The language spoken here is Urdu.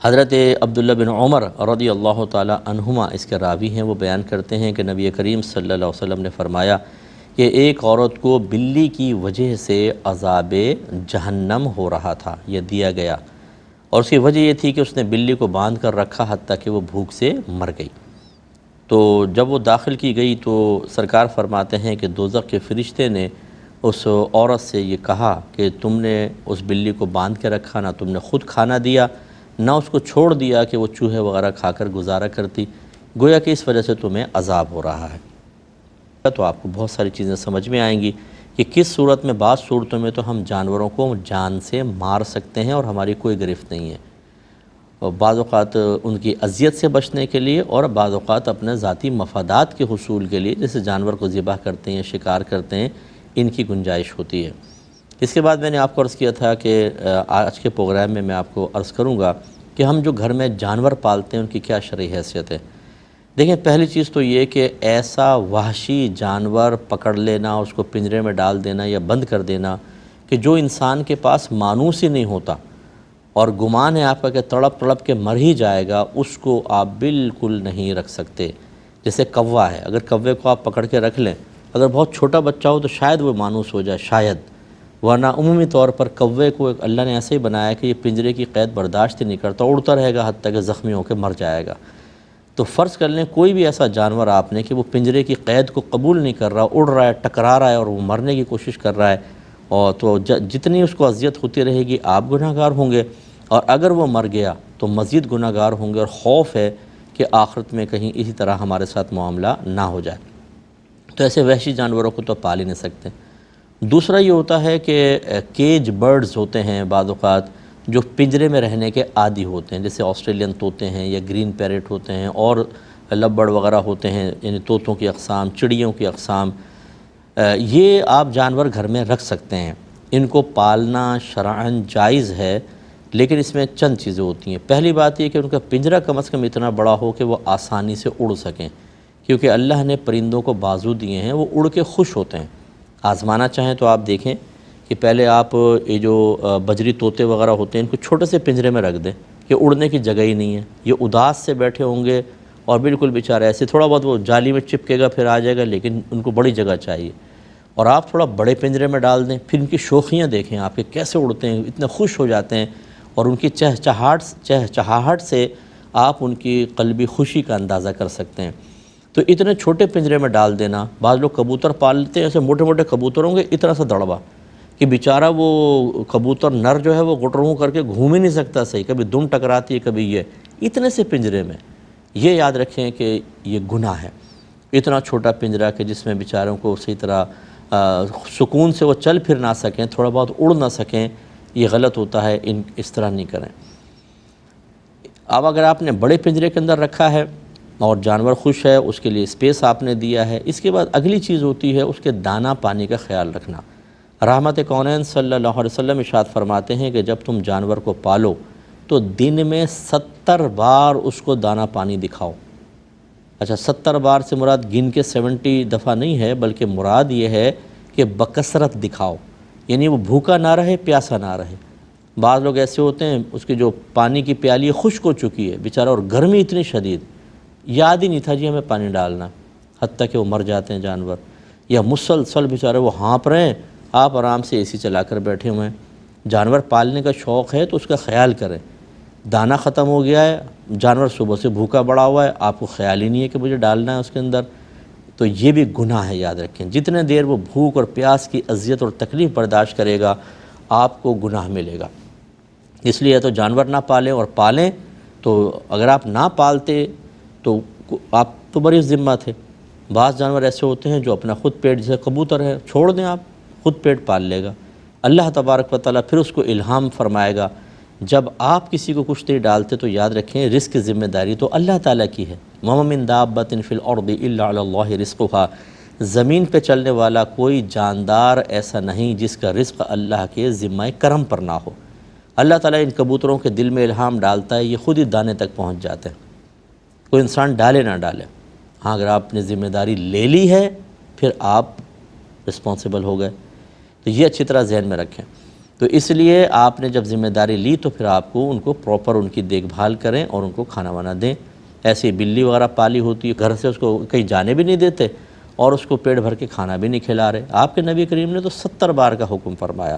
حضرت عبداللہ بن عمر رضی اللہ تعالی عنہما اس کے راوی ہیں، وہ بیان کرتے ہیں کہ نبی کریم صلی اللہ علیہ وسلم نے فرمایا کہ ایک عورت کو بلی کی وجہ سے عذاب جہنم ہو رہا تھا، یہ دیا گیا، اور اس کی وجہ یہ تھی کہ اس نے بلی کو باندھ کر رکھا حتیٰ کہ وہ بھوک سے مر گئی۔ تو جب وہ داخل کی گئی تو سرکار فرماتے ہیں کہ دوزخ کے فرشتے نے اس عورت سے یہ کہا کہ تم نے اس بلی کو باندھ کے رکھا، نہ تم نے خود کھانا دیا، نہ اس کو چھوڑ دیا کہ وہ چوہے وغیرہ کھا کر گزارا کرتی، گویا کہ اس وجہ سے تمہیں عذاب ہو رہا ہے۔ تو آپ کو بہت ساری چیزیں سمجھ میں آئیں گی کہ کس صورت میں، بعض صورتوں میں تو ہم جانوروں کو جان سے مار سکتے ہیں اور ہماری کوئی گرفت نہیں ہے، اور بعض اوقات ان کی اذیت سے بچنے کے لیے، اور بعض اوقات اپنے ذاتی مفادات کے حصول کے لیے، جیسے جانور کو ذبح کرتے ہیں، شکار کرتے ہیں، ان کی گنجائش ہوتی ہے۔ اس کے بعد میں نے آپ کو عرض کیا تھا کہ آج کے پروگرام میں میں آپ کو عرض کروں گا کہ ہم جو گھر میں جانور پالتے ہیں ان کی کیا شرعی حیثیت ہے۔ دیکھیں، پہلی چیز تو یہ کہ ایسا وحشی جانور پکڑ لینا، اس کو پنجرے میں ڈال دینا یا بند کر دینا کہ جو انسان کے پاس مانوس ہی نہیں ہوتا اور گمان ہے آپ کا کہ تڑپ تڑپ کے مر ہی جائے گا، اس کو آپ بالکل نہیں رکھ سکتے۔ جیسے کوا ہے، اگر کوے کو آپ پکڑ کے رکھ لیں، اگر بہت چھوٹا بچہ ہو تو شاید وہ مانوس ہو جائے، شاید، ورنہ عمومی طور پر کوے کو اللہ نے ایسے ہی بنایا کہ یہ پنجرے کی قید برداشت ہی نہیں کرتا، اڑتا رہے گا حتیٰ کہ زخمی ہو کے مر جائے گا۔ تو فرض کر لیں کوئی بھی ایسا جانور آپ نے کہ وہ پنجرے کی قید کو قبول نہیں کر رہا، اڑ رہا ہے، ٹکرا رہا ہے اور وہ مرنے کی کوشش کر رہا ہے، اور تو جتنی اس کو اذیت ہوتی رہے گی آپ گناہ گار ہوں گے، اور اگر وہ مر گیا تو مزید گناہ گار ہوں گے، اور خوف ہے کہ آخرت میں کہیں اسی طرح ہمارے ساتھ معاملہ نہ ہو جائے۔ تو ایسے وحشی جانوروں کو تو پال ہی نہیں سکتے۔ دوسرا یہ ہوتا ہے کہ کیج برڈز ہوتے ہیں بعض اوقات جو پنجرے میں رہنے کے عادی ہوتے ہیں، جیسے آسٹریلین طوطے ہیں یا گرین پیرٹ ہوتے ہیں اور لبڑ وغیرہ ہوتے ہیں، یعنی طوطوں کی اقسام، چڑیوں کی اقسام، یہ آپ جانور گھر میں رکھ سکتے ہیں۔ ان کو پالنا شرعاً جائز ہے، لیکن اس میں چند چیزیں ہوتی ہیں۔ پہلی بات یہ کہ ان کا پنجرہ کم از کم اتنا بڑا ہو کہ وہ آسانی سے اڑ سکیں، کیونکہ اللہ نے پرندوں کو بازو دیے ہیں، وہ اڑ کے خوش ہوتے ہیں۔ آزمانا چاہیں تو آپ دیکھیں کہ پہلے آپ یہ جو بجری طوطے وغیرہ ہوتے ہیں ان کو چھوٹے سے پنجرے میں رکھ دیں کہ اڑنے کی جگہ ہی نہیں ہے، یہ اداس سے بیٹھے ہوں گے اور بالکل بیچارے ایسے تھوڑا بہت وہ جالی میں چپکے گا پھر آ جائے گا، لیکن ان کو بڑی جگہ چاہیے، اور آپ تھوڑا بڑے پنجرے میں ڈال دیں، پھر ان کی شوخیاں دیکھیں آپ کے کیسے اڑتے ہیں، اتنے خوش ہو جاتے ہیں، اور ان کی چہچہاہٹ سے آپ ان کی قلبی خوشی کا اندازہ کر سکتے ہیں۔ تو اتنے چھوٹے پنجرے میں ڈال دینا، بعض لوگ کبوتر پالتے ہیں، ایسے موٹے موٹے کبوتر ہوں گے اتنا سا دڑبا کہ بیچارہ وہ کبوتر نر جو ہے وہ گٹروں کر کے گھوم ہی نہیں سکتا صحیح، کبھی دم ٹکراتی ہے کبھی یہ، اتنے سے پنجرے میں۔ یہ یاد رکھیں کہ یہ گناہ ہے، اتنا چھوٹا پنجرہ کہ جس میں بیچاروں کو صحیح طرح سکون سے وہ چل پھر نہ سکیں، تھوڑا بہت اڑ نہ سکیں، یہ غلط ہوتا ہے، اس طرح نہیں کریں۔ اب اگر آپ نے بڑے پنجرے کے اندر رکھا ہے اور جانور خوش ہے، اس کے لیے اسپیس آپ نے دیا ہے، اس کے بعد اگلی چیز ہوتی ہے اس کے دانہ پانی کا خیال رکھنا۔ رحمت کونین صلی اللہ علیہ وسلم ارشاد فرماتے ہیں کہ جب تم جانور کو پالو تو دن میں 70 بار اس کو دانہ پانی دکھاؤ۔ اچھا، 70 بار سے مراد گن کے 70 دفعہ نہیں ہے، بلکہ مراد یہ ہے کہ بکثرت دکھاؤ، یعنی وہ بھوکا نہ رہے، پیاسا نہ رہے۔ بعض لوگ ایسے ہوتے ہیں اس کی جو پانی کی پیالی خشک ہو چکی ہے بیچارہ، اور گرمی اتنی شدید، یاد ہی نہیں تھا جی ہمیں پانی ڈالنا، حتیٰ کہ وہ مر جاتے ہیں جانور، یا مسلسل بیچارے وہ ہانپ رہے ہیں، آپ آرام سے اے سی چلا کر بیٹھے ہوئے ہیں۔ جانور پالنے کا شوق ہے تو اس کا خیال کریں۔ دانہ ختم ہو گیا ہے، جانور صبح سے بھوکا بڑا ہوا ہے، آپ کو خیال ہی نہیں ہے کہ مجھے ڈالنا ہے اس کے اندر، تو یہ بھی گناہ ہے، یاد رکھیں۔ جتنے دیر وہ بھوک اور پیاس کی اذیت اور تکلیف برداشت کرے گا آپ کو گناہ ملے گا۔ اس لیے تو جانور نہ پالیں، اور پالیں تو اگر آپ نہ پالتے تو آپ تو بڑی ذمہ تھے۔ بعض جانور ایسے ہوتے ہیں جو اپنا خود پیٹ، جیسے کبوتر ہے، چھوڑ دیں آپ، خود پیٹ پال لے گا۔ اللہ تبارک و تعالیٰ پھر اس کو الہام فرمائے گا۔ جب آپ کسی کو کچھ نہیں ڈالتے تو یاد رکھیں رزق کی ذمہ داری تو اللہ تعالیٰ کی ہے۔ وَمَا مِن دَابَّةٍ فِي الْأَرْضِ إِلَّا عَلَى اللَّهِ رِزْقُهَا، زمین پہ چلنے والا کوئی جاندار ایسا نہیں جس کا رزق اللہ کے ذمہ کرم پر نہ ہو۔ اللہ تعالیٰ ان کبوتروں کے دل میں الہام ڈالتا ہے، یہ خود ہی دانے تک پہنچ جاتے ہیں، کوئی انسان ڈالے نہ ڈالے۔ ہاں، اگر آپ نے ذمہ داری لے لی ہے پھر آپ رسپانسیبل ہو گئے، تو یہ اچھی طرح ذہن میں رکھیں۔ تو اس لیے آپ نے جب ذمہ داری لی تو پھر آپ کو ان کو پراپر ان کی دیکھ بھال کریں اور ان کو کھانا وانا دیں۔ ایسی بلی وغیرہ پالی ہوتی ہے، گھر سے اس کو کہیں جانے بھی نہیں دیتے اور اس کو پیٹ بھر کے کھانا بھی نہیں کھلا رہے، آپ کے نبی کریم نے تو 70 بار کا حکم فرمایا۔